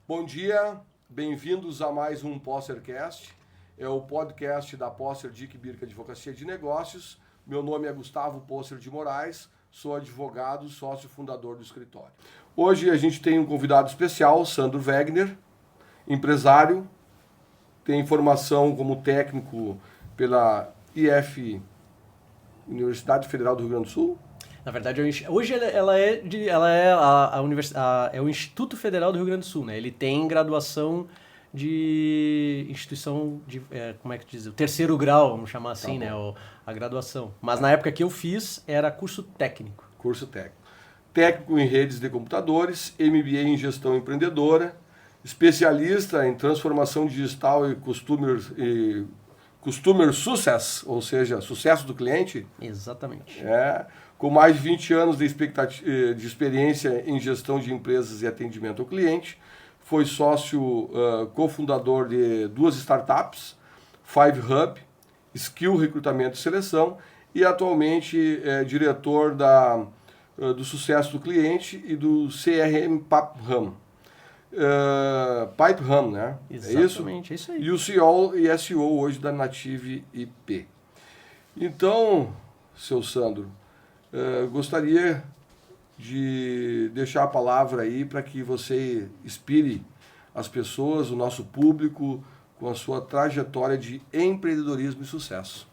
Bom dia, bem-vindos a mais um Possercast. É o podcast da Posser Dick Birk Advocacia de Negócios. Meu nome é Gustavo Posser de Moraes, sou advogado, sócio fundador do escritório. Hoje a gente tem um convidado especial, Sandro Wegner, empresário, tem formação como técnico pela IF, Universidade Federal do Rio Grande do Sul. Na verdade, hoje é o Instituto Federal do Rio Grande do Sul, né? Ele tem graduação de instituição de, como é que diz? O terceiro grau, vamos chamar assim, né? A graduação. Mas na época que eu fiz, era curso técnico. Curso técnico. Técnico em redes de computadores, MBA em gestão empreendedora, especialista em transformação digital e Customer Success, ou seja, sucesso do cliente. Exatamente. Com mais de 20 anos de experiência em gestão de empresas e atendimento ao cliente. Foi sócio cofundador de 2 startups, Five Hub, Skill Recrutamento e Seleção, e atualmente é diretor do sucesso do cliente e do CRM PipeHub. PipeHub, né? Exatamente, é isso aí. E o CEO e SEO hoje da Native IP. Então, seu Sandro, gostaria de deixar a palavra aí para que você inspire as pessoas, o nosso público, com a sua trajetória de empreendedorismo e sucesso.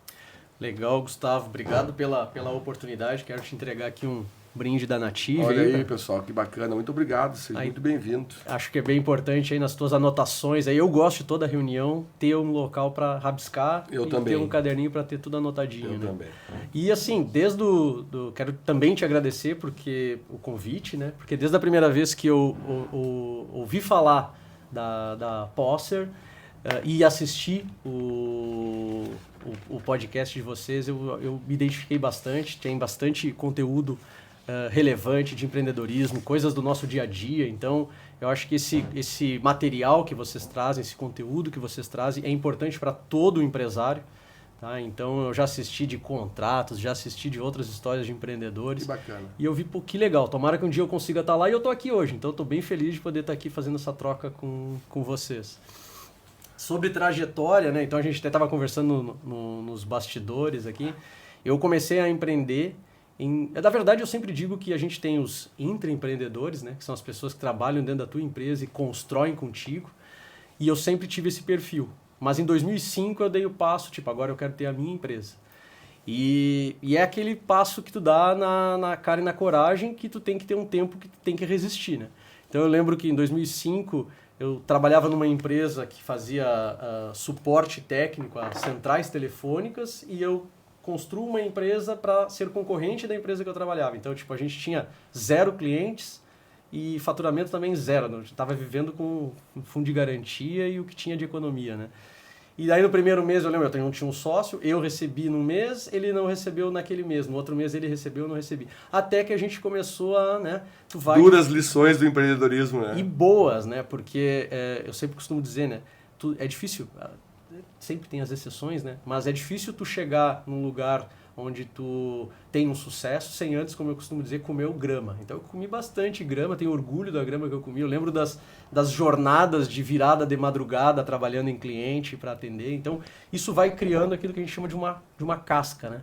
Legal, Gustavo. Obrigado pela oportunidade. Quero te entregar aqui um brinde da Native. Olha aí, pessoal, que bacana. Muito obrigado, seja muito bem-vindo. Acho que é bem importante aí nas tuas anotações. Aí eu gosto de toda reunião ter um local para rabiscar ter um caderninho para ter tudo anotadinho. Eu né? também. E assim, quero também te agradecer porque o convite, né? Porque desde a primeira vez que eu ouvi falar da Posser e assisti o podcast de vocês, eu me identifiquei bastante. Tem bastante conteúdo relevante de empreendedorismo, coisas do nosso dia a dia. Então, eu acho que esse material que vocês trazem, esse conteúdo que vocês trazem é importante para todo empresário. Tá? Então, eu já assisti de contratos, já assisti de outras histórias de empreendedores. Que bacana. E eu vi, pô, que legal. Tomara que um dia eu consiga estar lá e eu estou aqui hoje. Então, eu estou bem feliz de poder estar aqui fazendo essa troca com vocês. Sobre trajetória, né? Então, a gente até estava conversando nos bastidores aqui. Eu comecei a empreender na verdade, eu sempre digo que a gente tem os intraempreendedores, né, que são as pessoas que trabalham dentro da tua empresa e constroem contigo, e eu sempre tive esse perfil. Mas em 2005 eu dei o passo, agora eu quero ter a minha empresa. E é aquele passo que tu dá na cara e na coragem, que tu tem que ter um tempo que tu tem que resistir, né? Então eu lembro que em 2005 eu trabalhava numa empresa que fazia suporte técnico a centrais telefônicas e eu construo uma empresa para ser concorrente da empresa que eu trabalhava. Então, a gente tinha 0 clientes e faturamento também 0. Eu estava vivendo com um fundo de garantia e o que tinha de economia, né? E daí no primeiro mês, eu lembro, eu tinha um sócio, eu recebi num mês, ele não recebeu naquele mês. No outro mês ele recebeu, eu não recebi. Até que a gente começou a... né, duras lições do empreendedorismo, né? E boas, né? Porque eu sempre costumo dizer, né? É difícil... Sempre tem as exceções, né? Mas é difícil tu chegar num lugar onde tu tem um sucesso sem antes, como eu costumo dizer, comer grama. Então eu comi bastante grama, tenho orgulho da grama que eu comi. Eu lembro das jornadas de virada de madrugada trabalhando em cliente para atender. Então isso vai criando aquilo que a gente chama de uma casca, né?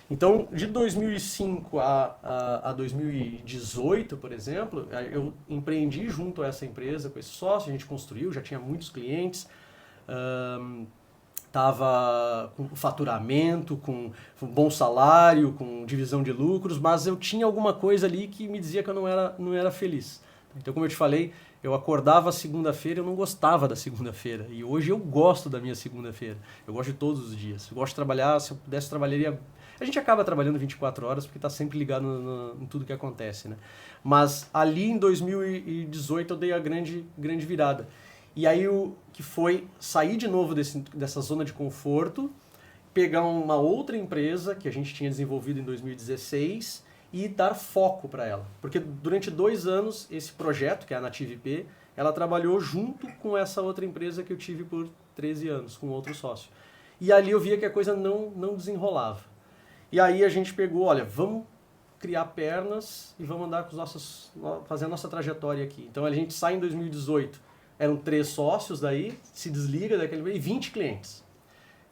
Então de 2005 a 2018, por exemplo, eu empreendi junto a essa empresa com esse sócio, a gente construiu, já tinha muitos clientes. Estava com faturamento, com bom salário, com divisão de lucros, mas eu tinha alguma coisa ali que me dizia que eu não era feliz. Então, como eu te falei, eu acordava segunda-feira, eu não gostava da segunda-feira. E hoje eu gosto da minha segunda-feira. Eu gosto de todos os dias. Eu gosto de trabalhar, se eu pudesse, trabalharia... A gente acaba trabalhando 24 horas porque está sempre ligado em tudo que acontece, né? Mas ali em 2018 eu dei a grande virada. E aí o que foi sair de novo dessa zona de conforto, pegar uma outra empresa que a gente tinha desenvolvido em 2016 e dar foco para ela. Porque durante 2 anos, esse projeto, que é a Native IP, ela trabalhou junto com essa outra empresa que eu tive por 13 anos, com outro sócio. E ali eu via que a coisa não desenrolava. E aí a gente pegou, olha, vamos criar pernas e vamos andar com fazer a nossa trajetória aqui. Então a gente sai em 2018 eram 3 sócios daí, se desliga daquele e 20 clientes.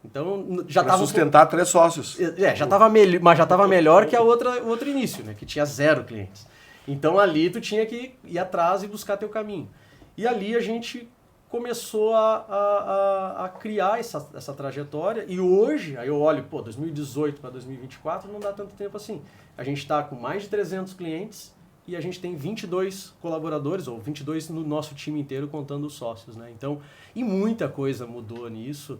Então já Para estava sustentar 3 sócios. já estava mas já estava melhor que o outro início, né, que tinha 0 clientes. Então ali tu tinha que ir atrás e buscar teu caminho. E ali a gente começou a criar essa trajetória, e hoje, aí eu olho, 2018 para 2024 não dá tanto tempo assim. A gente está com mais de 300 clientes e a gente tem 22 colaboradores, ou 22 no nosso time inteiro, contando os sócios, né? Então, e muita coisa mudou nisso.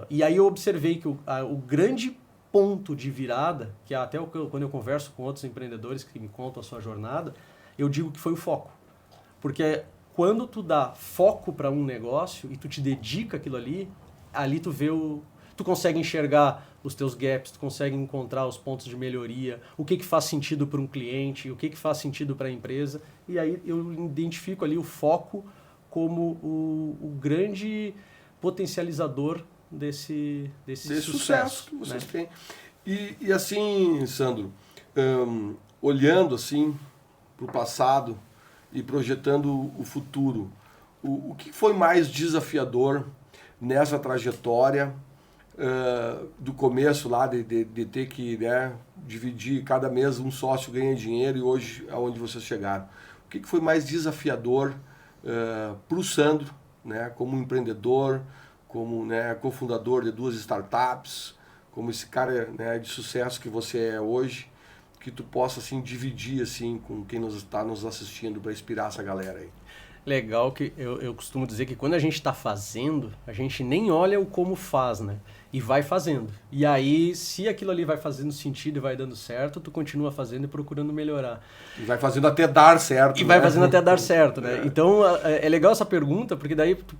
E aí eu observei que o grande ponto de virada, que até quando eu converso com outros empreendedores que me contam a sua jornada, eu digo que foi o foco. Porque quando tu dá foco para um negócio e tu te dedica àquilo ali tu vê tu consegue enxergar os teus gaps, tu consegue encontrar os pontos de melhoria, o que faz sentido para um cliente, o que faz sentido para a empresa, e aí eu identifico ali o foco como o grande potencializador desse sucesso que vocês, né? têm. E assim, Sandro, olhando assim para o passado e projetando o futuro, o que foi mais desafiador nessa trajetória do começo lá de ter que, né, dividir cada mês um sócio ganha dinheiro, e hoje aonde vocês chegaram? O que foi mais desafiador para o Sandro, né, como empreendedor, como, né, cofundador de 2 startups, como esse cara, né, de sucesso que você é hoje, que tu possa assim dividir assim com quem está nos assistindo para inspirar essa galera aí? Legal que eu costumo dizer que quando a gente está fazendo, a gente nem olha o como faz, né? E vai fazendo. E aí, se aquilo ali vai fazendo sentido e vai dando certo, tu continua fazendo e procurando melhorar. E vai fazendo até dar certo. E vai fazendo até dar certo, né? Então, é legal essa pergunta, porque daí tu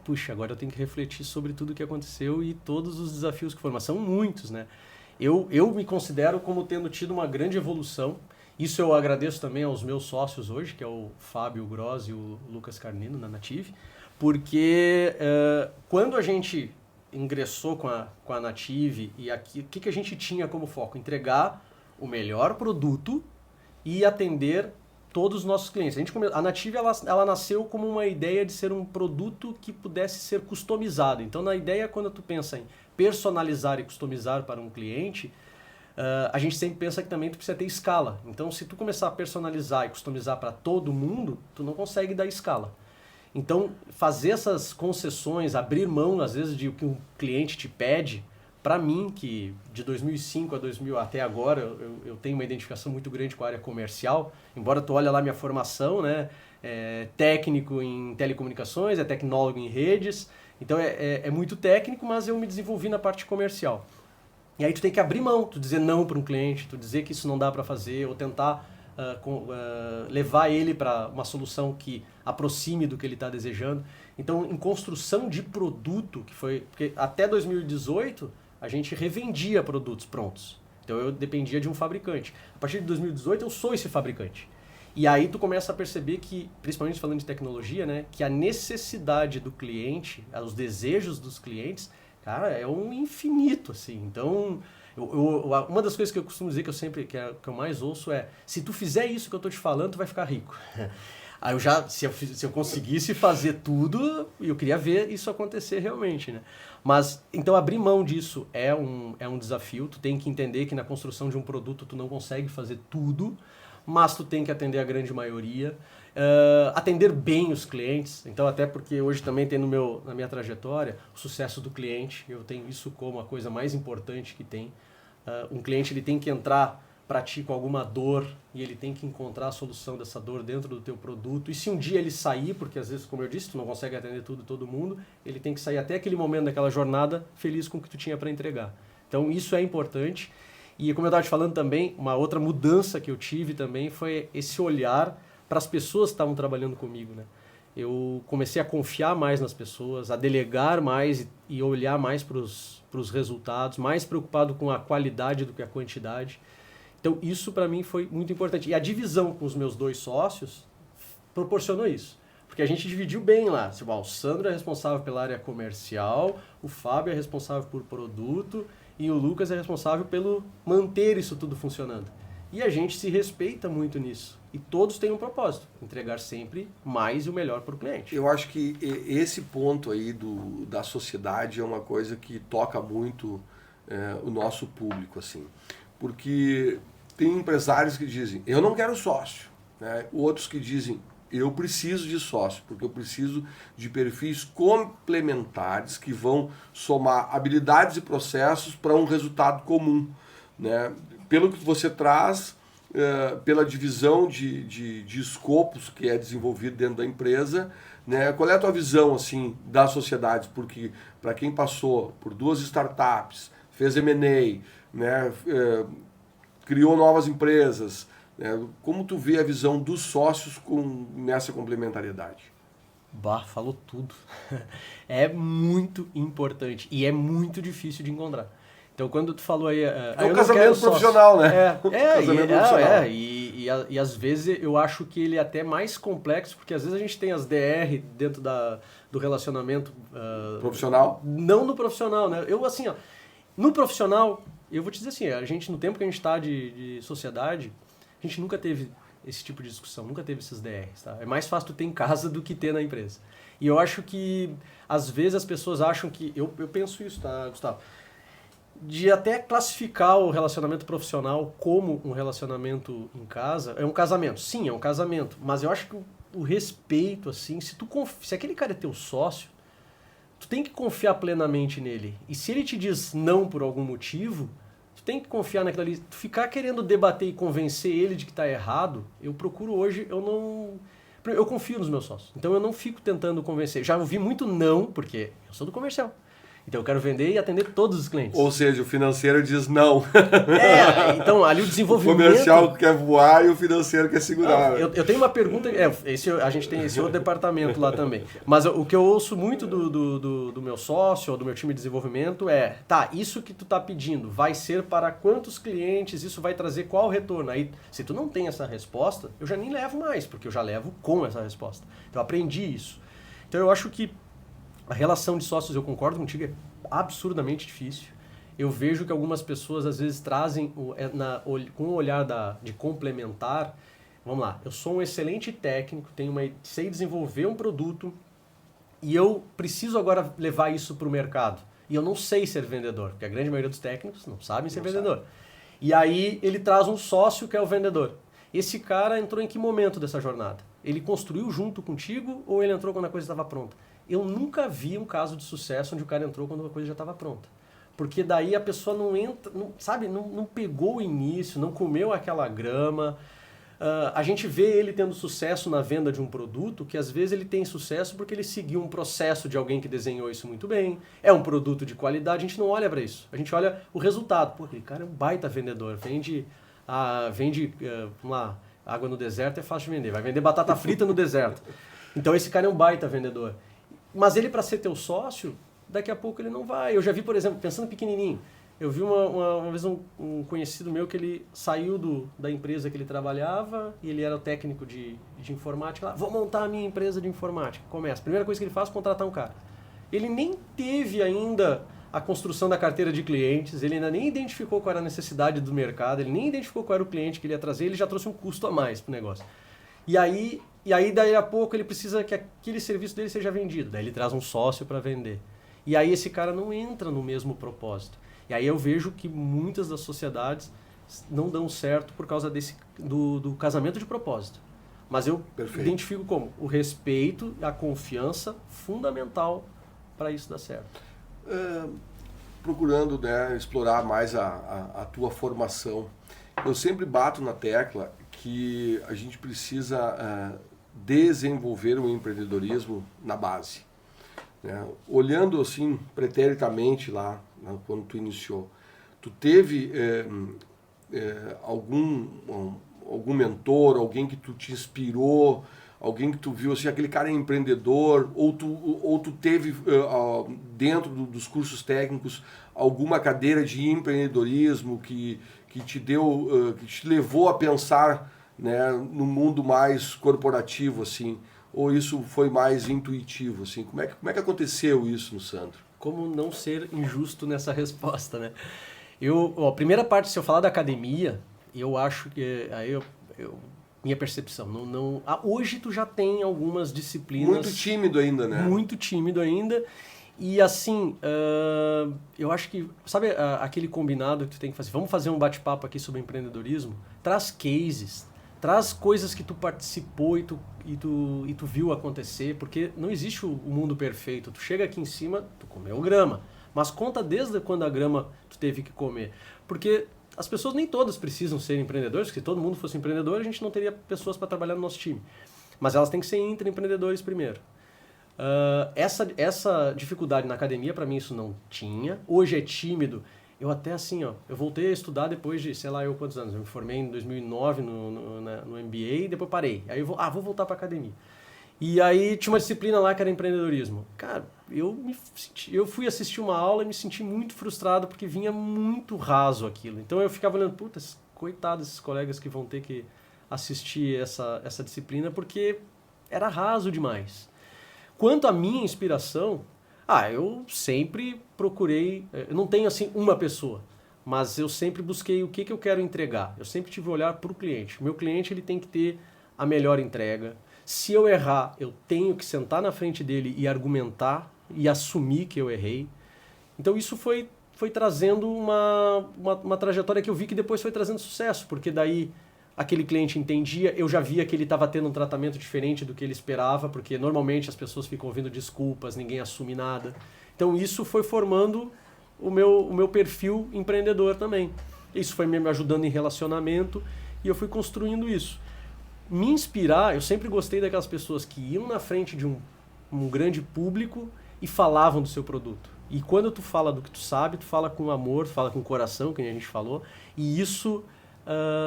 puxa, agora eu tenho que refletir sobre tudo o que aconteceu e todos os desafios que foram. Mas são muitos, né? Eu me considero como tendo tido uma grande evolução. Isso eu agradeço também aos meus sócios hoje, que é o Fábio Gross e o Lucas Carnino, na Native, porque quando a gente ingressou com a Native, e aqui, o que a gente tinha como foco? Entregar o melhor produto e atender todos os nossos clientes. A Native ela nasceu como uma ideia de ser um produto que pudesse ser customizado. Então, na ideia, quando tu pensa em personalizar e customizar para um cliente, a gente sempre pensa que também tu precisa ter escala. Então, se tu começar a personalizar e customizar para todo mundo, tu não consegue dar escala. Então, fazer essas concessões, abrir mão, às vezes, de o que um cliente te pede, para mim, que de 2005 a 2000 até agora, eu tenho uma identificação muito grande com a área comercial, embora tu olhe lá minha formação, né, técnico em telecomunicações, tecnólogo em redes, então é muito técnico, mas eu me desenvolvi na parte comercial. E aí tu tem que abrir mão, tu dizer não para um cliente, tu dizer que isso não dá para fazer, ou tentar levar ele para uma solução que aproxime do que ele está desejando. Então, em construção de produto, porque até 2018 a gente revendia produtos prontos. Então eu dependia de um fabricante. A partir de 2018 eu sou esse fabricante. E aí tu começa a perceber que, principalmente falando de tecnologia, né, que a necessidade do cliente, os desejos dos clientes, cara, é um infinito, assim. Então, uma das coisas que eu costumo dizer que eu mais ouço é: se tu fizer isso que eu estou te falando, tu vai ficar rico. Aí se eu conseguisse fazer tudo, eu queria ver isso acontecer realmente, né? Mas, então, abrir mão disso é um desafio. Tu tem que entender que na construção de um produto tu não consegue fazer tudo, mas tu tem que atender a grande maioria. Atender bem os clientes. Então, até porque hoje também tem na minha trajetória o sucesso do cliente. Eu tenho isso como a coisa mais importante que tem. Um cliente ele tem que entrar para ti com alguma dor e ele tem que encontrar a solução dessa dor dentro do teu produto. E se um dia ele sair, porque às vezes, como eu disse, tu não consegue atender todo mundo, ele tem que sair até aquele momento daquela jornada feliz com o que tu tinha para entregar. Então isso é importante. E como eu estava te falando também, uma outra mudança que eu tive também foi esse olhar para as pessoas que estavam trabalhando comigo, né? Eu comecei a confiar mais nas pessoas, a delegar mais e olhar mais para os resultados, mais preocupado com a qualidade do que a quantidade. Então, isso para mim foi muito importante. E a divisão com os meus 2 sócios proporcionou isso. Porque a gente dividiu bem lá. Tipo, o Sandro é responsável pela área comercial, o Fábio é responsável por produto e o Lucas é responsável pelo manter isso tudo funcionando. E a gente se respeita muito nisso. E todos têm um propósito, entregar sempre mais e o melhor para o cliente. Eu acho que esse ponto aí da sociedade é uma coisa que toca muito o nosso público, assim. Porque tem empresários que dizem, eu não quero sócio, né? Outros que dizem, eu preciso de sócio, porque eu preciso de perfis complementares que vão somar habilidades e processos para um resultado comum, né? Pelo que você traz, pela divisão de escopos que é desenvolvido dentro da empresa, né? Qual é a tua visão assim, das sociedades? Porque para quem passou por 2 startups, fez M&A, né? Criou novas empresas, como tu vê a visão dos sócios nessa complementariedade? Bah, falou tudo. É muito importante e é muito difícil de encontrar. Então, quando tu falou aí... É um casamento profissional, né? Profissional. E às vezes eu acho que ele é até mais complexo, porque às vezes a gente tem as DR dentro do relacionamento... profissional? Não no profissional, né? Eu, assim, ó, no profissional, eu vou te dizer assim, a gente, no tempo que a gente está de sociedade, a gente nunca teve esse tipo de discussão, nunca teve esses DRs, tá? É mais fácil tu ter em casa do que ter na empresa. E eu acho que, às vezes, as pessoas acham que... Eu penso isso, tá, Gustavo? De até classificar o relacionamento profissional como um relacionamento em casa. É um casamento. Sim, é um casamento. Mas eu acho que o respeito, assim, se aquele cara é teu sócio, tu tem que confiar plenamente nele. E se ele te diz não por algum motivo, tu tem que confiar naquilo ali. Tu ficar querendo debater e convencer ele de que está errado, eu procuro hoje, eu confio nos meus sócios. Então eu não fico tentando convencer. Já ouvi muito não, porque eu sou do comercial. Então eu quero vender e atender todos os clientes. Ou seja, o financeiro diz não. Então ali o desenvolvimento... O comercial quer voar e o financeiro quer segurar. Eu tenho uma pergunta, a gente tem esse outro departamento lá também. Mas o que eu ouço muito do meu sócio ou do meu time de desenvolvimento é, tá, isso que tu tá pedindo vai ser para quantos clientes, isso vai trazer qual retorno? Aí, se tu não tem essa resposta, eu já nem levo mais, porque eu já levo com essa resposta. Então eu aprendi isso. Então eu acho que a relação de sócios, eu concordo contigo, é absurdamente difícil. Eu vejo que algumas pessoas às vezes trazem com o olhar de complementar. Vamos lá, eu sou um excelente técnico, sei desenvolver um produto e eu preciso agora levar isso para o mercado. E eu não sei ser vendedor, porque a grande maioria dos técnicos não sabem ser vendedor. E aí ele traz um sócio que é o vendedor. Esse cara entrou em que momento dessa jornada? Ele construiu junto contigo ou ele entrou quando a coisa estava pronta? Eu nunca vi um caso de sucesso onde o cara entrou quando a coisa já estava pronta. Porque daí a pessoa não entra, não pegou o início, não comeu aquela grama. A gente vê ele tendo sucesso na venda de um produto, que às vezes ele tem sucesso porque ele seguiu um processo de alguém que desenhou isso muito bem. É um produto de qualidade, a gente não olha para isso. A gente olha o resultado. Pô, aquele cara é um baita vendedor, vende vamos lá, água no deserto é fácil de vender, vai vender batata frita no deserto. Então esse cara é um baita vendedor. Mas ele, para ser teu sócio, daqui a pouco ele não vai. Eu já vi, por exemplo, pensando pequenininho, eu vi uma vez um conhecido meu que ele saiu da empresa que ele trabalhava e ele era o técnico de informática lá. Vou montar a minha empresa de informática. Começa. A primeira coisa que ele faz é contratar um cara. Ele nem teve ainda a construção da carteira de clientes, ele ainda nem identificou qual era a necessidade do mercado, ele nem identificou qual era o cliente que ele ia trazer, ele já trouxe um custo a mais para o negócio. E aí, daí a pouco, ele precisa que aquele serviço dele seja vendido. Daí ele traz um sócio para vender. E aí esse cara não entra no mesmo propósito. E aí eu vejo que muitas das sociedades não dão certo por causa do casamento de propósito. Mas eu identifico como o respeito, a confiança fundamental para isso dar certo. Procurando, né, explorar mais a tua formação, eu sempre bato na tecla que a gente precisa desenvolver o empreendedorismo na base. Né? Olhando assim, preteritamente lá, né, quando tu iniciou, tu teve algum mentor, alguém que tu te inspirou, alguém que tu viu assim, aquele cara é empreendedor, ou tu teve dentro dos cursos técnicos alguma cadeira de empreendedorismo que te deu, que te levou a pensar, né, no mundo mais corporativo, assim, ou isso foi mais intuitivo, assim? Como é que aconteceu isso no Sandro? Como não ser injusto nessa resposta, né? A primeira parte, se eu falar da academia, eu acho que minha percepção, hoje tu já tem algumas disciplinas... Muito tímido ainda, né? Muito tímido ainda. E assim, eu acho que, sabe aquele combinado que tu tem que fazer? Vamos fazer um bate-papo aqui sobre empreendedorismo? Traz cases, traz coisas que tu participou e tu viu acontecer, porque não existe o mundo perfeito. Tu chega aqui em cima, tu comeu grama, mas conta desde quando a grama tu teve que comer. Porque as pessoas nem todas precisam ser empreendedores, porque se todo mundo fosse empreendedor, a gente não teria pessoas para trabalhar no nosso time. Mas elas têm que ser intraempreendedores primeiro. Essa dificuldade na academia, para mim, isso não tinha. Hoje é tímido. Eu até assim, eu voltei a estudar depois de, sei lá, quantos anos. Eu me formei em 2009 no MBA e depois parei. Aí vou voltar para academia. E aí tinha uma disciplina lá que era empreendedorismo. Cara, eu fui assistir uma aula e me senti muito frustrado porque vinha muito raso aquilo. Então eu ficava olhando, puta, coitados esses colegas que vão ter que assistir essa disciplina porque era raso demais. Quanto à minha inspiração, eu sempre procurei, eu não tenho assim uma pessoa, mas eu sempre busquei o que eu quero entregar. Eu sempre tive um olhar para o cliente. O meu cliente ele tem que ter a melhor entrega. Se eu errar, eu tenho que sentar na frente dele e argumentar e assumir que eu errei. Então isso foi trazendo uma trajetória que eu vi que depois foi trazendo sucesso, porque daí aquele cliente entendia, eu já via que ele estava tendo um tratamento diferente do que ele esperava, porque normalmente as pessoas ficam ouvindo desculpas, ninguém assume nada. Então isso foi formando o meu perfil empreendedor também. Isso foi me ajudando em relacionamento e eu fui construindo isso. Me inspirar, eu sempre gostei daquelas pessoas que iam na frente de um grande público e falavam do seu produto. E quando tu fala do que tu sabe, tu fala com amor, tu fala com coração, que a gente falou, e isso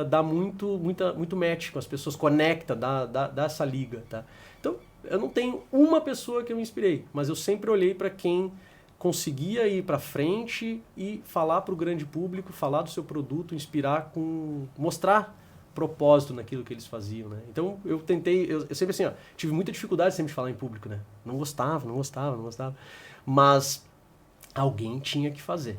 dá muito match com as pessoas, conecta, dá essa liga, tá? Então, eu não tenho uma pessoa que eu me inspirei, mas eu sempre olhei para quem conseguia ir para frente e falar para o grande público, falar do seu produto, inspirar, mostrar propósito naquilo que eles faziam, né? Então, eu sempre assim, tive muita dificuldade sempre de falar em público, né? Não gostava, mas alguém tinha que fazer.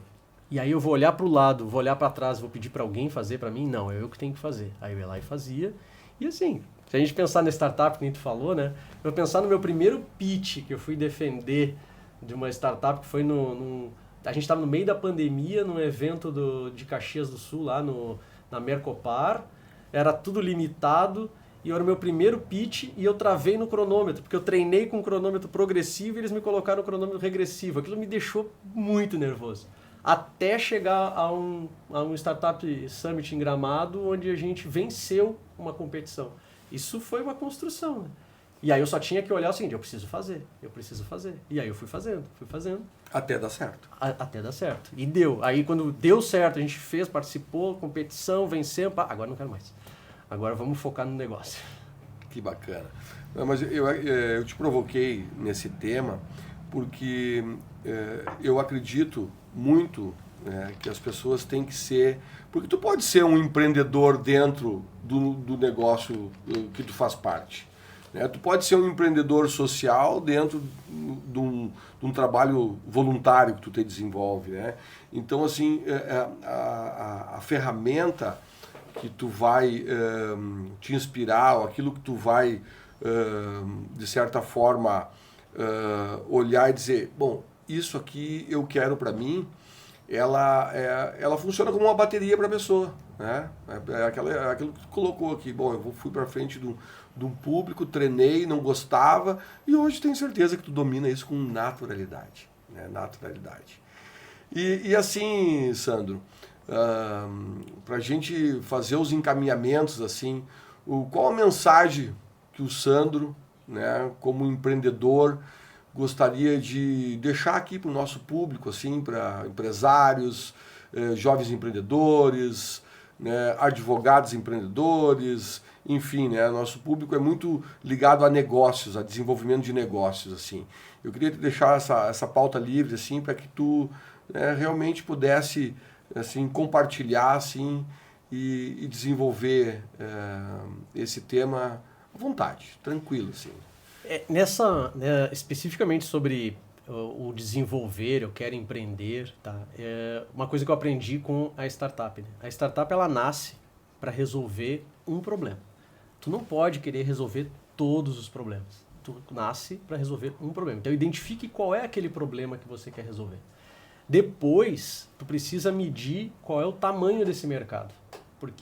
E aí eu vou olhar para o lado, vou olhar para trás, vou pedir para alguém fazer para mim? Não, é eu que tenho que fazer. Aí eu ia lá e fazia. E assim, se a gente pensar na startup que nem tu falou, né? Eu vou pensar no meu primeiro pitch que eu fui defender de uma startup que foi a gente estava no meio da pandemia, num evento de Caxias do Sul, lá na Mercopar. Era tudo limitado e era o meu primeiro pitch e eu travei no cronômetro, porque eu treinei com um cronômetro progressivo e eles me colocaram no cronômetro regressivo. Aquilo me deixou muito nervoso. Até chegar a um Startup Summit em Gramado, onde a gente venceu uma competição. Isso foi uma construção, né? E aí eu só tinha que olhar o seguinte, eu preciso fazer. E aí eu fui fazendo. Até dar certo. Até dar certo. E deu. Aí quando deu certo, a gente fez, participou, competição, venceu, agora não quero mais. Agora vamos focar no negócio. Que bacana. Não, mas eu te provoquei nesse tema porque eu acredito muito que as pessoas têm que ser... Porque tu pode ser um empreendedor dentro do negócio que tu faz parte. Né? Tu pode ser um empreendedor social dentro de um trabalho voluntário que tu te desenvolve. Né? Então, assim, a ferramenta que tu vai te inspirar, ou aquilo que tu vai, de certa forma, olhar e dizer, bom, isso aqui eu quero para mim, ela funciona como uma bateria para a pessoa. Né? Aquilo que tu colocou aqui, bom, eu fui para frente de um público, treinei, não gostava, e hoje tenho certeza que tu domina isso com naturalidade. Né? Naturalidade. E assim, Sandro, para a gente fazer os encaminhamentos, assim, qual a mensagem que o Sandro, né, como empreendedor, gostaria de deixar aqui para o nosso público, assim, para empresários, jovens empreendedores, né, advogados empreendedores, enfim, né, nosso público é muito ligado a negócios, a desenvolvimento de negócios, assim. Eu queria te deixar essa pauta livre, assim, para que tu realmente pudesse, assim, compartilhar, assim, e desenvolver esse tema à vontade, tranquilo, assim. Especificamente sobre o desenvolver, eu quero empreender, tá? Uma coisa que eu aprendi com a startup. Né? A startup, ela nasce para resolver um problema. Tu não pode querer resolver todos os problemas. Tu nasce para resolver um problema. Então identifique qual é aquele problema que você quer resolver. Depois, tu precisa medir qual é o tamanho desse mercado.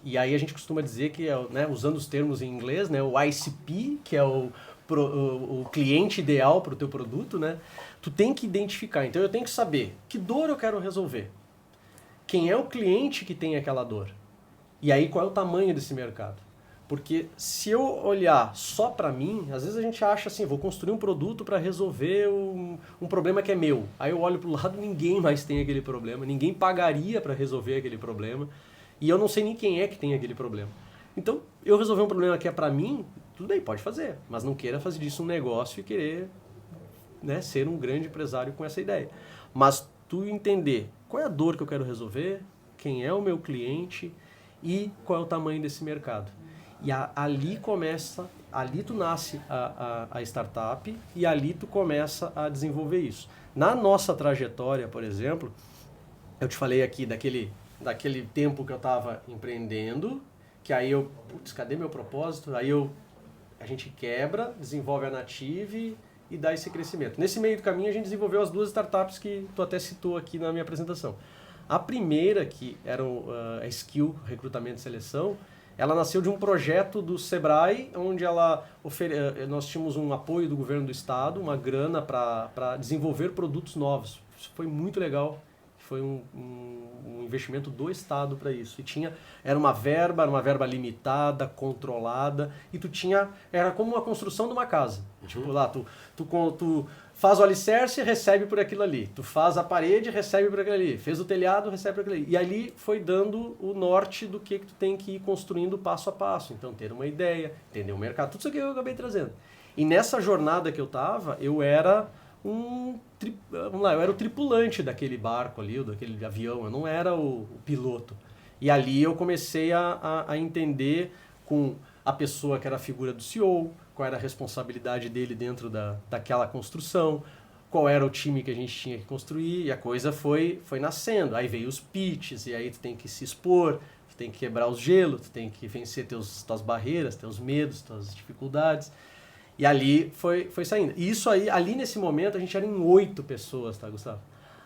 E aí a gente costuma dizer que, né, usando os termos em inglês, né, o ICP, que é o cliente ideal para o teu produto, né, tu tem que identificar. Então eu tenho que saber que dor eu quero resolver. Quem é o cliente que tem aquela dor? E aí qual é o tamanho desse mercado? Porque se eu olhar só para mim, às vezes a gente acha assim, vou construir um produto para resolver um problema que é meu. Aí eu olho para o lado, ninguém mais tem aquele problema, ninguém pagaria para resolver aquele problema, e eu não sei nem quem é que tem aquele problema. Então, eu resolver um problema que é para mim, tudo bem, pode fazer, mas não queira fazer disso um negócio e querer, né, ser um grande empresário com essa ideia. Mas tu entender qual é a dor que eu quero resolver, quem é o meu cliente e qual é o tamanho desse mercado. E ali tu nasce a startup e ali tu começa a desenvolver isso. Na nossa trajetória, por exemplo, eu te falei aqui daquele tempo que eu estava empreendendo, que aí cadê meu propósito? Aí a gente quebra, desenvolve a Native e dá esse crescimento. Nesse meio do caminho a gente desenvolveu as 2 startups que tu até citou aqui na minha apresentação. A primeira, que era a Skill, Recrutamento e Seleção, ela nasceu de um projeto do Sebrae, onde nós tínhamos um apoio do governo do estado, uma grana para desenvolver produtos novos. Isso foi muito legal. Foi um investimento do estado para isso. E era uma verba limitada, controlada, e era como uma construção de uma casa. Uhum. Tipo lá, tu faz o alicerce, recebe por aquilo ali. Tu faz a parede, recebe por aquilo ali. Fez o telhado, recebe por aquilo ali. E ali foi dando o norte do que tu tem que ir construindo passo a passo. Então, ter uma ideia, entender o mercado, tudo isso que eu acabei trazendo. E nessa jornada que eu estava, eu era eu era o tripulante daquele barco ali, daquele avião, eu não era o piloto. E ali eu comecei a entender com a pessoa que era a figura do CEO, qual era a responsabilidade dele dentro daquela construção, qual era o time que a gente tinha que construir, e a coisa foi nascendo. Aí veio os pitches, e aí tu tem que se expor, tu tem que quebrar os gelos, tu tem que vencer tuas barreiras, teus medos, tuas dificuldades. E ali foi saindo. E isso aí, ali nesse momento, a gente era em 8 pessoas, tá, Gustavo?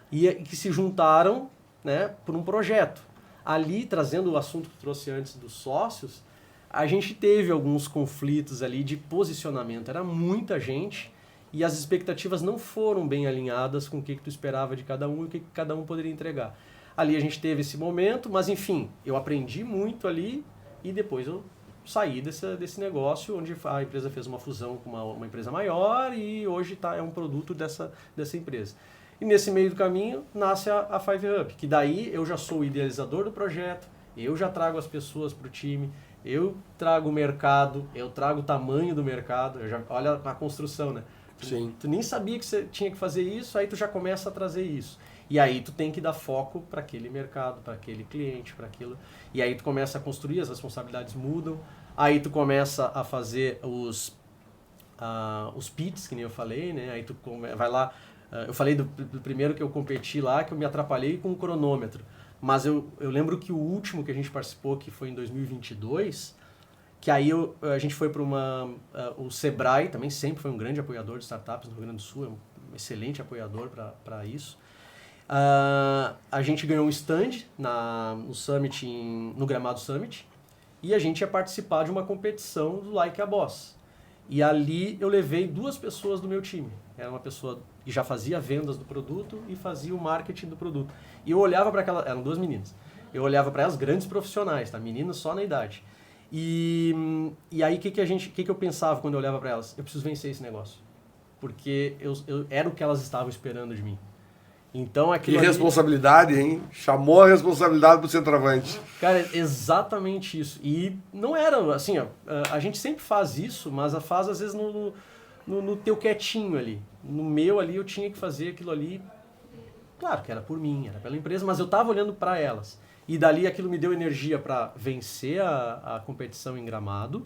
E que se juntaram, né, por um projeto. Ali, trazendo o assunto que tu trouxe antes dos sócios, a gente teve alguns conflitos ali de posicionamento. Era muita gente e as expectativas não foram bem alinhadas com o que tu esperava de cada um e o que cada um poderia entregar. Ali a gente teve esse momento, mas enfim, eu aprendi muito ali e depois eu saí desse negócio, onde a empresa fez uma fusão com uma empresa maior e hoje é um produto dessa empresa. E nesse meio do caminho nasce a 5UP, que daí eu já sou o idealizador do projeto, eu já trago as pessoas para o time, eu trago o mercado, eu trago o tamanho do mercado, olha a construção, né? Sim. Tu nem sabia que você tinha que fazer isso, aí tu já começa a trazer isso. E aí tu tem que dar foco para aquele mercado, para aquele cliente, para aquilo. E aí tu começa a construir, as responsabilidades mudam. Aí tu começa a fazer os pits, que nem eu falei, né? Aí tu vai lá. Eu falei do primeiro que eu competi lá, que eu me atrapalhei com o cronômetro. Mas eu lembro que o último que a gente participou, que foi em 2022, que aí a gente foi para o Sebrae, também sempre foi um grande apoiador de startups no Rio Grande do Sul, é um excelente apoiador para isso. A gente ganhou um stand no Summit, no Gramado Summit, e a gente ia participar de uma competição do Like a Boss. E ali eu levei 2 pessoas do meu time. Era uma pessoa que já fazia vendas do produto e fazia o marketing do produto. E eu olhava para aquelas, eram 2 meninas. Eu olhava para elas, grandes profissionais, tá? Meninas só na idade. E aí o que eu pensava quando eu olhava para elas? Eu preciso vencer esse negócio. Porque eu era o que elas estavam esperando de mim. Então, que responsabilidade, hein? Chamou a responsabilidade pro centroavante. Cara, exatamente isso. E não era assim, ó, a gente sempre faz isso, mas faz às vezes no teu quietinho ali. No meu ali eu tinha que fazer aquilo ali, claro que era por mim, era pela empresa, mas eu estava olhando para elas. E dali aquilo me deu energia para vencer a competição em Gramado,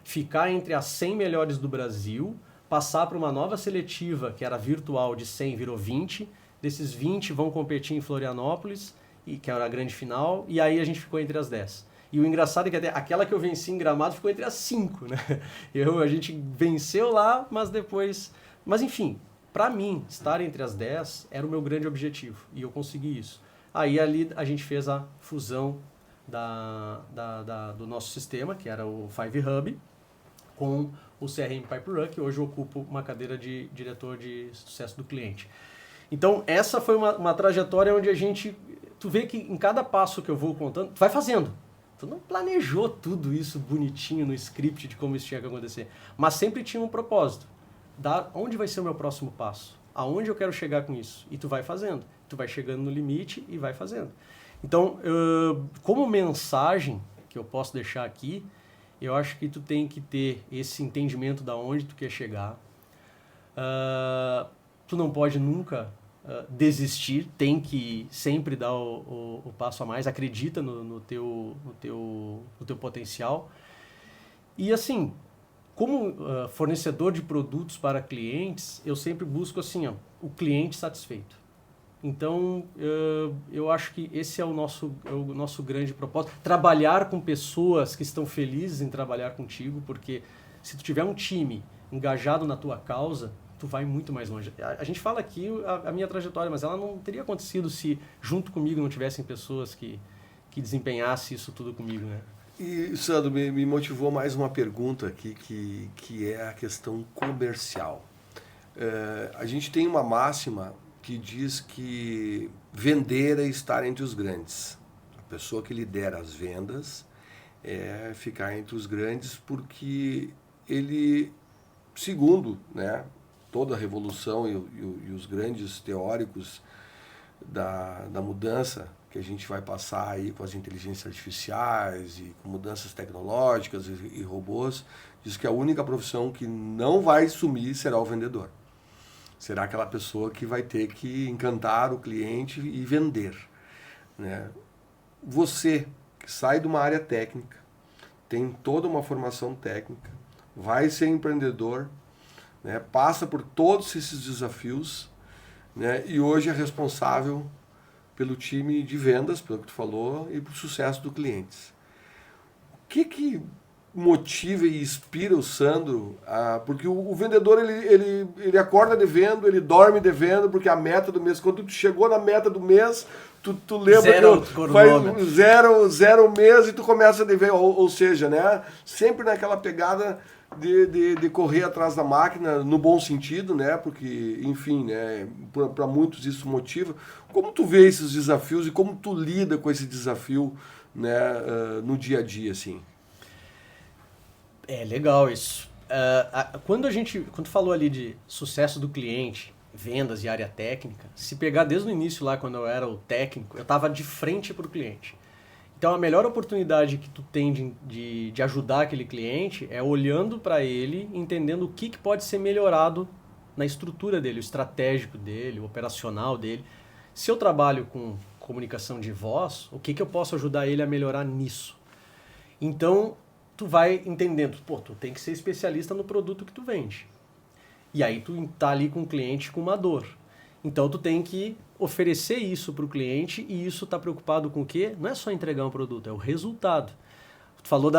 ficar entre as 100 melhores do Brasil, passar para uma nova seletiva, que era virtual, de 100 virou 20, desses 20 vão competir em Florianópolis, que era a grande final, e aí a gente ficou entre as 10. E o engraçado é que até aquela que eu venci em Gramado ficou entre as 5, né? A gente venceu lá, mas depois... Mas enfim, para mim, estar entre as 10 era o meu grande objetivo. E eu consegui isso. Aí ali a gente fez a fusão do nosso sistema, que era o Five Hub, com o CRM PipeRun, que hoje eu ocupo uma cadeira de diretor de sucesso do cliente. Então, essa foi uma trajetória onde tu vê que em cada passo que eu vou contando, tu vai fazendo. Tu não planejou tudo isso bonitinho no script de como isso tinha que acontecer, mas sempre tinha um propósito. Onde vai ser o meu próximo passo? Aonde eu quero chegar com isso? E tu vai fazendo. Tu vai chegando no limite e vai fazendo. Então, como mensagem que eu posso deixar aqui, eu acho que tu tem que ter esse entendimento da onde tu quer chegar. Tu não pode nunca desistir, tem que sempre dar o passo a mais, acredita no teu potencial. E assim, como fornecedor de produtos para clientes, eu sempre busco assim, o cliente satisfeito. Então, eu acho que esse é o nosso grande propósito. Trabalhar com pessoas que estão felizes em trabalhar contigo, porque se tu tiver um time engajado na tua causa, tu vai muito mais longe. A gente fala aqui a minha trajetória, mas ela não teria acontecido se junto comigo não tivessem pessoas que desempenhassem isso tudo comigo, né? E, Sandro, me motivou mais uma pergunta aqui, que é a questão comercial. A gente tem uma máxima que diz que vender é estar entre os grandes. A pessoa que lidera as vendas é ficar entre os grandes, porque ele, segundo, né, toda a revolução e os grandes teóricos da mudança que a gente vai passar aí com as inteligências artificiais e com mudanças tecnológicas e robôs, diz que a única profissão que não vai sumir será o vendedor. Será aquela pessoa que vai ter que encantar o cliente e vender, né? Você que sai de uma área técnica, tem toda uma formação técnica, vai ser empreendedor, né? Passa por todos esses desafios, né? E hoje é responsável pelo time de vendas, pelo que tu falou, e pelo sucesso do cliente. O que motiva e inspira o Sandro? Porque o vendedor ele acorda devendo, ele dorme devendo, porque a meta do mês, quando tu chegou na meta do mês, tu lembra que faz zero mês e tu começa a dever, ou seja, né, sempre naquela pegada de correr atrás da máquina, no bom sentido, né, porque, enfim, né, para muitos isso motiva. Como tu vê esses desafios e como tu lida com esse desafio, né, no dia a dia, assim? É legal isso. Quando tu falou ali de sucesso do cliente, vendas e área técnica, se pegar desde o início lá, quando eu era o técnico, eu estava de frente para o cliente. Então a melhor oportunidade que tu tem de ajudar aquele cliente é olhando para ele, entendendo o que pode ser melhorado na estrutura dele, o estratégico dele, o operacional dele. Se eu trabalho com comunicação de voz, o que eu posso ajudar ele a melhorar nisso? Então, tu vai entendendo, tu tem que ser especialista no produto que tu vende. E aí tu tá ali com o cliente com uma dor. Então tu tem que oferecer isso para o cliente e isso tá preocupado com o quê? Não é só entregar um produto, é o resultado. Tu falou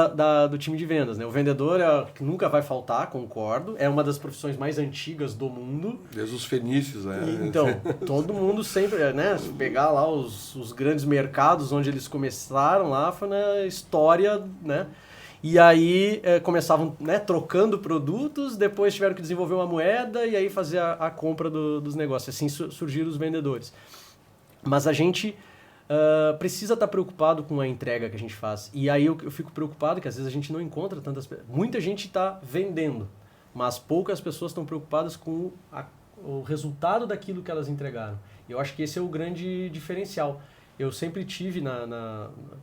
do time de vendas, né? O vendedor que nunca vai faltar, concordo. É uma das profissões mais antigas do mundo. Desde os fenícios, né? Então, todo mundo sempre, né? Se pegar lá os grandes mercados onde eles começaram lá, foi na história, né? E aí começavam, né, trocando produtos, depois tiveram que desenvolver uma moeda e aí fazer a compra dos negócios. Assim surgiram os vendedores. Mas a gente precisa estar preocupado com a entrega que a gente faz. E aí eu fico preocupado que às vezes a gente não encontra tantas pessoas. Muita gente está vendendo, mas poucas pessoas estão preocupadas com o resultado daquilo que elas entregaram. Eu acho que esse é o grande diferencial. Eu sempre tive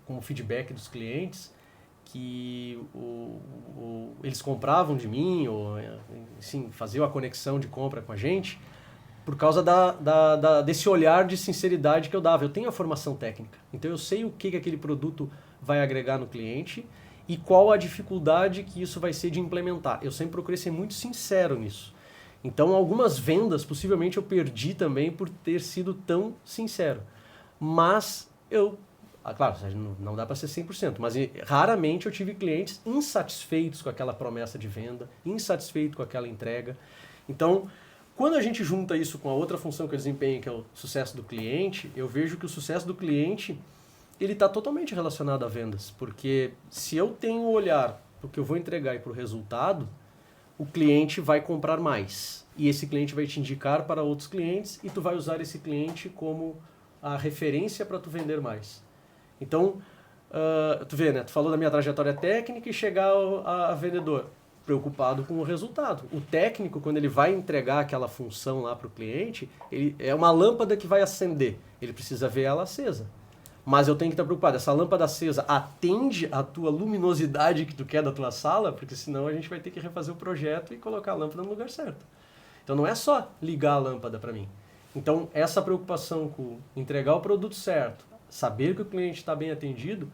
como feedback dos clientes que eles compravam de mim, ou assim, faziam a conexão de compra com a gente, por causa desse olhar de sinceridade que eu dava. Eu tenho a formação técnica, então eu sei o que aquele produto vai agregar no cliente e qual a dificuldade que isso vai ser de implementar. Eu sempre procurei ser muito sincero nisso. Então, algumas vendas, possivelmente, eu perdi também por ter sido tão sincero. Mas eu Claro, não dá para ser 100%, mas raramente eu tive clientes insatisfeitos com aquela promessa de venda, insatisfeitos com aquela entrega. Então, quando a gente junta isso com a outra função que eu desempenho, que é o sucesso do cliente, eu vejo que o sucesso do cliente ele está totalmente relacionado a vendas. Porque se eu tenho um olhar para o que eu vou entregar e para o resultado, o cliente vai comprar mais. E esse cliente vai te indicar para outros clientes e tu vai usar esse cliente como a referência para tu vender mais. Então, tu vê, né? Tu falou da minha trajetória técnica e chegar a vendedor. Preocupado com o resultado. O técnico, quando ele vai entregar aquela função lá para o cliente, ele, é uma lâmpada que vai acender. Ele precisa ver ela acesa. Mas eu tenho que estar preocupado. Essa lâmpada acesa atende a tua luminosidade que tu quer da tua sala? Porque senão a gente vai ter que refazer o projeto e colocar a lâmpada no lugar certo. Então não é só ligar a lâmpada para mim. Então essa preocupação com entregar o produto certo, saber que o cliente está bem atendido,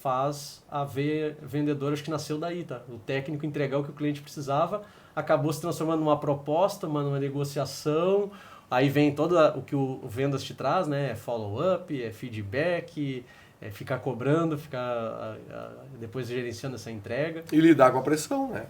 faz haver vendedor, acho que nasceu daí, tá? O técnico entregar o que o cliente precisava, acabou se transformando numa proposta, numa negociação, aí vem todo o que o vendas te traz, né? É follow-up, é feedback, é ficar cobrando, ficar depois gerenciando essa entrega. E lidar com a pressão, né?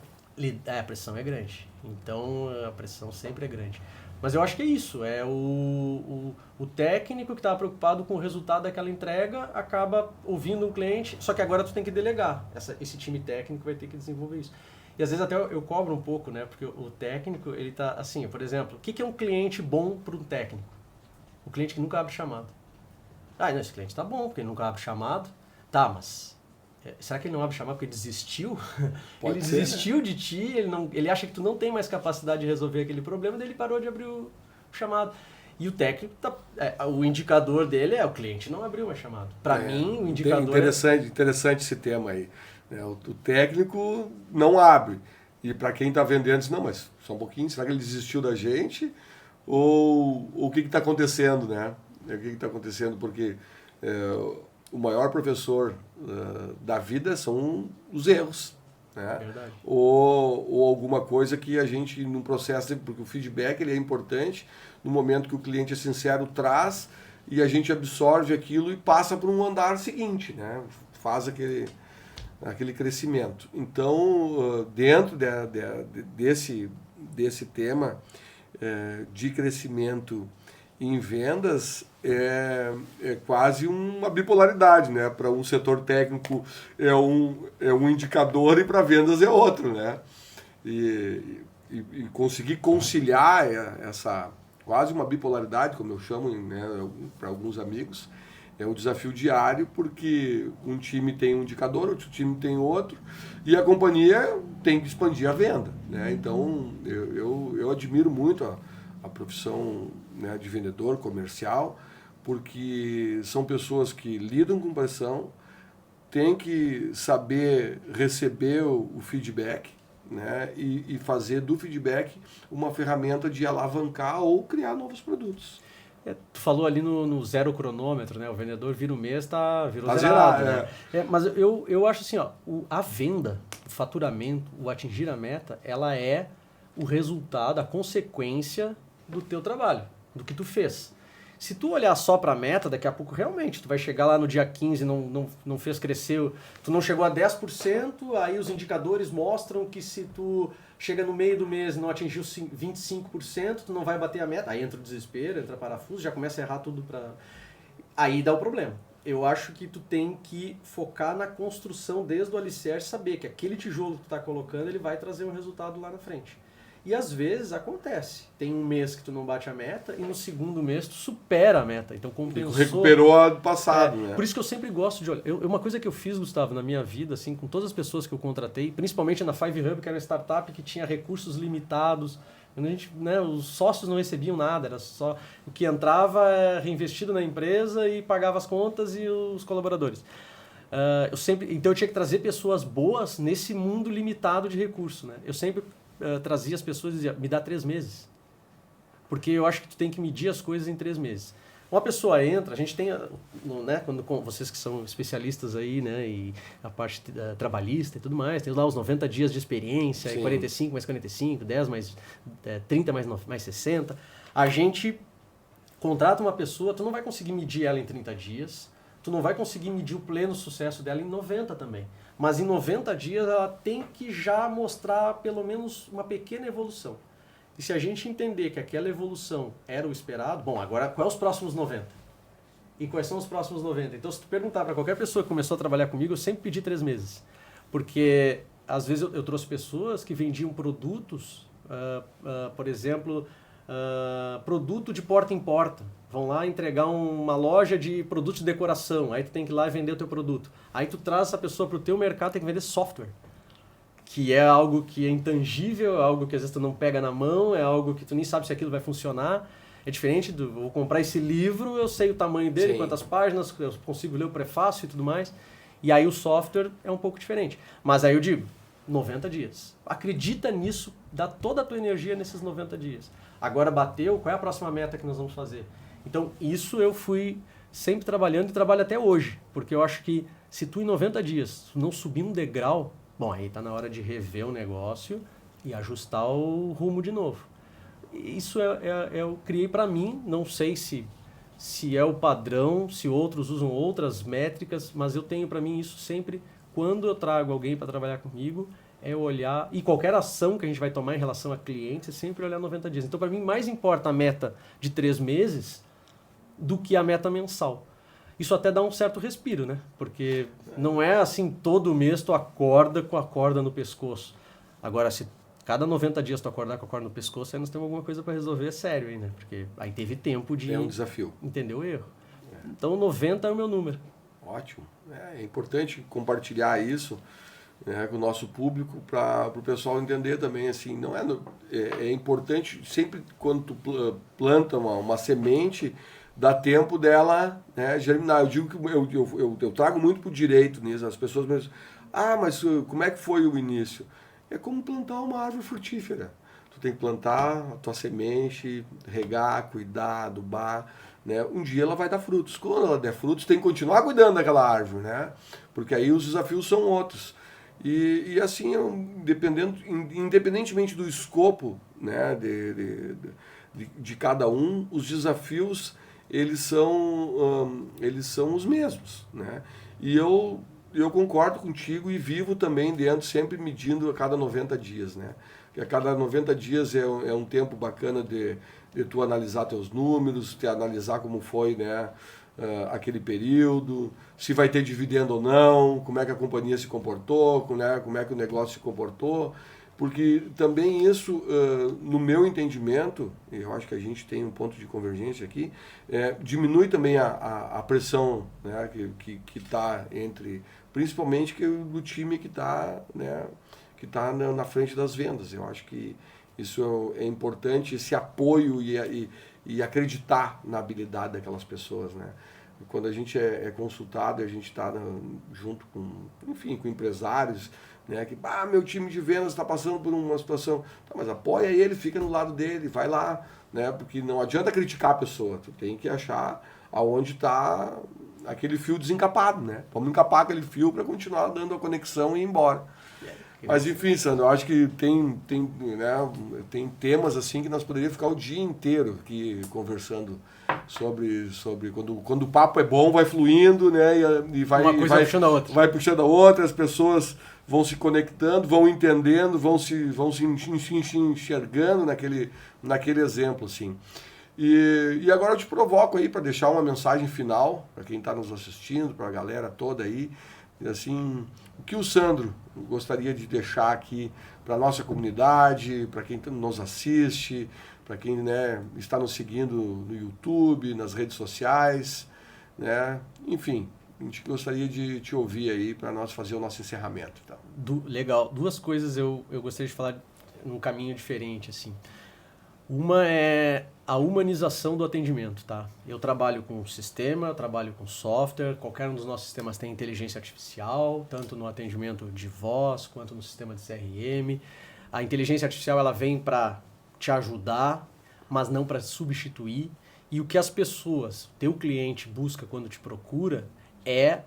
A pressão é grande, então a pressão sempre é grande. Mas eu acho que é isso, é o técnico que está preocupado com o resultado daquela entrega, acaba ouvindo um cliente, só que agora tu tem que delegar, esse time técnico vai ter que desenvolver isso. E às vezes até eu cobro um pouco, né, porque o técnico, ele tá assim, por exemplo, o que é um cliente bom para um técnico? O cliente que nunca abre chamado. Ah, não, esse cliente tá bom, porque ele nunca abre chamado. Tá, mas será que ele não abre chamado porque ele desistiu? Pode ele ser, desistiu, né? De ti, ele acha que tu não tem mais capacidade de resolver aquele problema, daí ele parou de abrir o chamado. E o técnico, o indicador dele é o cliente não abriu mais chamado. Para mim, o indicador interessante esse tema aí. O técnico não abre. E para quem está vendendo, diz, não, mas só um pouquinho, será que ele desistiu da gente? Ou o que está acontecendo, né? O que está acontecendo? Porque o maior professor da vida são os erros. Né? Verdade. Ou alguma coisa que a gente, num processo, porque o feedback ele é importante, no momento que o cliente é sincero, traz e a gente absorve aquilo e passa para um andar seguinte, né? Faz aquele crescimento. Então, dentro desse tema de crescimento em vendas, é quase uma bipolaridade, né? Para um setor técnico é um indicador e para vendas é outro, né? E conseguir conciliar essa quase uma bipolaridade, como eu chamo, né, para alguns amigos, é um desafio diário, porque um time tem um indicador, outro time tem outro, e a companhia tem que expandir a venda, né? Então, eu admiro muito a profissão, né, de vendedor comercial, porque são pessoas que lidam com pressão, têm que saber receber o feedback, né, e fazer do feedback uma ferramenta de alavancar ou criar novos produtos. Tu falou ali no zero cronômetro, né? O vendedor vira o mês, virou zerado, né? Mas eu acho assim, ó, a venda, o faturamento, o atingir a meta, ela é o resultado, a consequência do teu trabalho, do que tu fez. Se tu olhar só para a meta, daqui a pouco realmente tu vai chegar lá no dia 15 e não fez crescer, tu não chegou a 10%, aí os indicadores mostram que se tu chega no meio do mês e não atingiu 25%, tu não vai bater a meta, aí entra o desespero, entra parafuso, já começa a errar tudo aí dá o problema. Eu acho que tu tem que focar na construção desde o alicerce, saber que aquele tijolo que tu tá colocando, ele vai trazer um resultado lá na frente. E às vezes acontece. Tem um mês que tu não bate a meta e no segundo mês tu supera a meta. Então compensou. Recuperou a do passado, né? Por isso que eu sempre gosto de olhar. Uma coisa que eu fiz, Gustavo, na minha vida, assim, com todas as pessoas que eu contratei, principalmente na Five Hub, que era uma startup que tinha recursos limitados. A gente, né, os sócios não recebiam nada, era só o que entrava reinvestido na empresa e pagava as contas e os colaboradores. Então eu tinha que trazer pessoas boas nesse mundo limitado de recursos, né? Eu sempre trazia as pessoas e dizia, me dá 3 meses. Porque eu acho que tu tem que medir as coisas em 3 meses. Uma pessoa entra, a gente tem, né, quando vocês que são especialistas aí, né, e a parte trabalhista e tudo mais, tem lá os 90 dias de experiência, e 45 mais 45, 10 mais 30 mais 60. A gente contrata uma pessoa, tu não vai conseguir medir ela em 30 dias, tu não vai conseguir medir o pleno sucesso dela em 90 também. Mas em 90 dias ela tem que já mostrar pelo menos uma pequena evolução. E se a gente entender que aquela evolução era o esperado, bom, agora quais os próximos 90? E quais são os próximos 90? Então se tu perguntar para qualquer pessoa que começou a trabalhar comigo, eu sempre pedi 3 meses. Porque às vezes eu trouxe pessoas que vendiam produtos, por exemplo, produto de porta em porta. Vão lá entregar uma loja de produtos de decoração, aí tu tem que ir lá e vender o teu produto. Aí tu traz essa pessoa para o teu mercado, tem que vender software, que é algo que é intangível, é algo que às vezes tu não pega na mão, é algo que tu nem sabe se aquilo vai funcionar. É diferente do, vou comprar esse livro, eu sei o tamanho dele, Sim. quantas páginas, eu consigo ler o prefácio e tudo mais. E aí o software é um pouco diferente. Mas aí eu digo, 90 dias. Acredita nisso, dá toda a tua energia nesses 90 dias. Agora bateu, qual é a próxima meta que nós vamos fazer? Então, isso eu fui sempre trabalhando e trabalho até hoje. Porque eu acho que se tu em 90 dias não subir um degrau, bom, aí tá na hora de rever o negócio e ajustar o rumo de novo. Isso eu criei para mim, não sei se é o padrão, se outros usam outras métricas, mas eu tenho para mim isso sempre, quando eu trago alguém para trabalhar comigo, é olhar, e qualquer ação que a gente vai tomar em relação a clientes, é sempre olhar 90 dias. Então, para mim, mais importa a meta de 3 meses do que a meta mensal. Isso até dá um certo respiro, né? Porque não é assim, todo mês tu acorda com a corda no pescoço. Agora, se cada 90 dias tu acordar com a corda no pescoço, aí nós temos alguma coisa para resolver sério aí, né? Porque aí teve tempo de... É um desafio. Entender o erro. Então, 90 é o meu número. Ótimo. É importante compartilhar isso, né, com o nosso público, para o pessoal entender também, assim, não é importante sempre quando tu planta uma semente, dá tempo dela, né, germinar. Eu digo que eu trago muito pro direito nisso, as pessoas me dizem, mas como é que foi o início? É como plantar uma árvore frutífera. Tu tem que plantar a tua semente, regar, cuidar, adubar, né? Um dia ela vai dar frutos. Quando ela der frutos, tem que continuar cuidando daquela árvore, né? Porque aí os desafios são outros. E assim, independentemente do escopo, né, de cada um, os desafios eles são os mesmos, né? E eu concordo contigo e vivo também dentro, sempre medindo a cada 90 dias, né? Que a cada 90 dias é um tempo bacana de tu analisar teus números, te analisar como foi, né, aquele período, se vai ter dividendo ou não, como é que a companhia se comportou, né, como é que o negócio se comportou, porque também isso, no meu entendimento, eu acho que a gente tem um ponto de convergência aqui, diminui também a pressão, né, que está entre, principalmente do time que está, né, que está na frente das vendas. Eu acho que isso é importante, esse apoio e acreditar na habilidade daquelas pessoas, né? Quando a gente é consultado, a gente está junto com, enfim, com empresários, né? Que, meu time de vendas está passando por uma situação, mas apoia ele, fica no lado dele, vai lá, né? Porque não adianta criticar a pessoa, tu tem que achar aonde está aquele fio desencapado, né? Vamos encapar aquele fio para continuar dando a conexão e ir embora. Mas enfim, Sandro, eu acho que tem temas assim que nós poderíamos ficar o dia inteiro aqui conversando sobre quando o papo é bom, vai fluindo, né? E vai puxando a outra. Vai puxando a outra, as pessoas vão se conectando, vão entendendo, vão se enxergando naquele exemplo, assim. E agora eu te provoco aí para deixar uma mensagem final para quem está nos assistindo, para a galera toda aí, assim, o que o Sandro gostaria de deixar aqui para a nossa comunidade, para quem nos assiste, para quem, né, está nos seguindo no YouTube, nas redes sociais, né? Enfim, a gente gostaria de te ouvir aí para nós fazer o nosso encerramento. Então. Legal. 2 coisas eu gostaria de falar num caminho diferente, assim. Uma é a humanização do atendimento, tá? Eu trabalho com sistema, trabalho com software, qualquer um dos nossos sistemas tem inteligência artificial, tanto no atendimento de voz quanto no sistema de CRM. A inteligência artificial ela vem para te ajudar, mas não para substituir. E o que as pessoas, teu cliente busca quando te procura é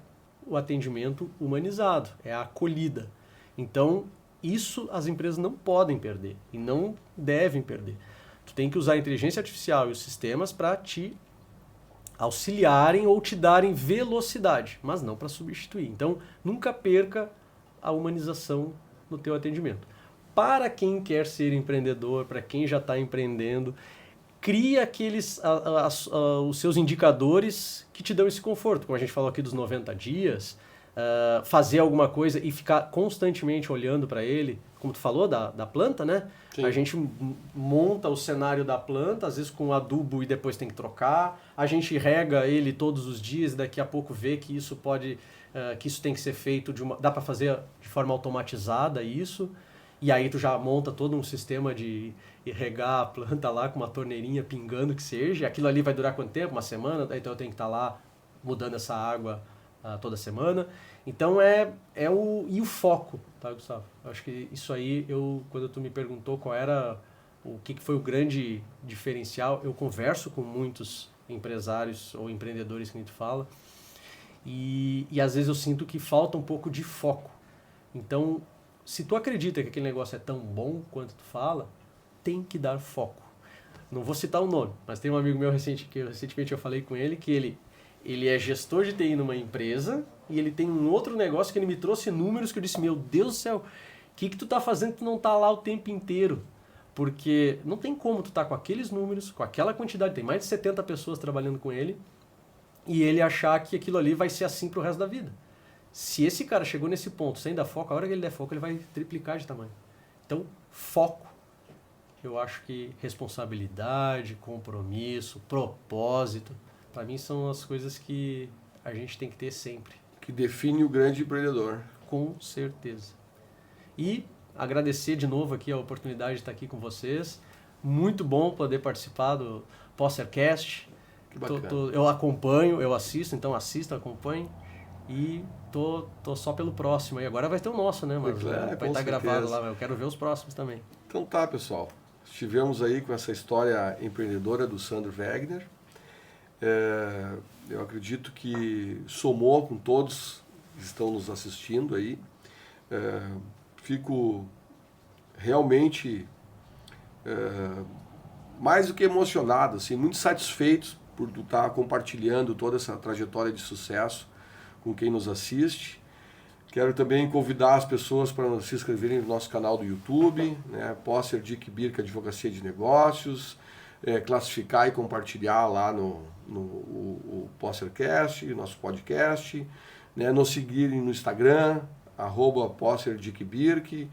o atendimento humanizado, é a acolhida. Então, isso as empresas não podem perder e não devem perder. Tu tem que usar a inteligência artificial e os sistemas para te auxiliarem ou te darem velocidade, mas não para substituir. Então, nunca perca a humanização no teu atendimento. Para quem quer ser empreendedor, para quem já está empreendendo, cria os seus indicadores que te dão esse conforto. Como a gente falou aqui dos 90 dias, fazer alguma coisa e ficar constantemente olhando para ele, como tu falou da planta, né? Sim. A gente monta o cenário da planta, às vezes com adubo e depois tem que trocar. A gente rega ele todos os dias, daqui a pouco vê que isso que isso tem que ser feito dá para fazer de forma automatizada isso. E aí tu já monta todo um sistema de regar a planta lá com uma torneirinha pingando que seja. Aquilo ali vai durar quanto tempo? Uma semana? Então eu tenho que estar lá mudando essa água toda semana. Então e o foco, tá, Gustavo? Eu acho que isso aí, quando tu me perguntou qual era o que foi o grande diferencial, eu converso com muitos empresários ou empreendedores que a gente fala e às vezes eu sinto que falta um pouco de foco. Então, se tu acredita que aquele negócio é tão bom quanto tu fala, tem que dar foco. Não vou citar o nome, mas tem um amigo meu recentemente eu falei com ele que ele é gestor de TI numa empresa e ele tem um outro negócio que ele me trouxe números que eu disse, meu Deus do céu, o que tu tá fazendo que tu não tá lá o tempo inteiro? Porque não tem como tu tá com aqueles números, com aquela quantidade, tem mais de 70 pessoas trabalhando com ele e ele achar que aquilo ali vai ser assim pro resto da vida. Se esse cara chegou nesse ponto sem dar foco, a hora que ele der foco ele vai triplicar de tamanho. Então, foco. Eu acho que responsabilidade, compromisso, propósito, para mim são as coisas que a gente tem que ter sempre. Que define o grande empreendedor. Com certeza. E agradecer de novo aqui a oportunidade de estar aqui com vocês. Muito bom poder participar do Possercast. Que bacana. Eu acompanho, eu assisto, então assisto, acompanho. E tô só pelo próximo aí. Agora vai ter o nosso, né? Mas vai estar gravado lá. Eu quero ver os próximos também. Então tá, pessoal. Estivemos aí com essa história empreendedora do Sandro Wegner. Eu acredito que somou com todos que estão nos assistindo aí. Fico realmente mais do que emocionado, assim, muito satisfeito por estar compartilhando toda essa trajetória de sucesso com quem nos assiste. Quero também convidar as pessoas para se inscreverem no nosso canal do YouTube, né? Posser Dick Birk Advocacia de Negócios, classificar e compartilhar lá o Possercast, nosso podcast, né? Nos seguirem no Instagram, @PosserDickBirk,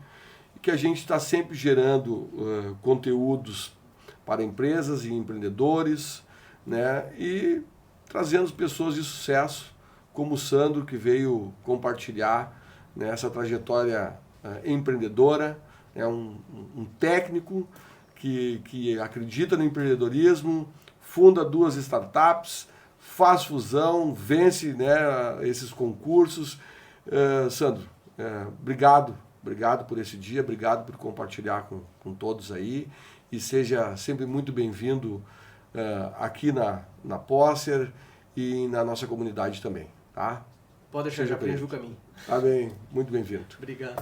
e que a gente está sempre gerando conteúdos para empresas e empreendedores, né? E trazendo pessoas de sucesso, como o Sandro, que veio compartilhar, né, essa trajetória empreendedora, é um técnico que acredita no empreendedorismo, funda 2 startups, faz fusão, vence, né, esses concursos. Sandro, obrigado por esse dia, obrigado por compartilhar com todos aí, e seja sempre muito bem-vindo aqui na Posser e na nossa comunidade também. Tá? Pode deixar, já aprendi o caminho. Tá bem, muito bem-vindo. Obrigado.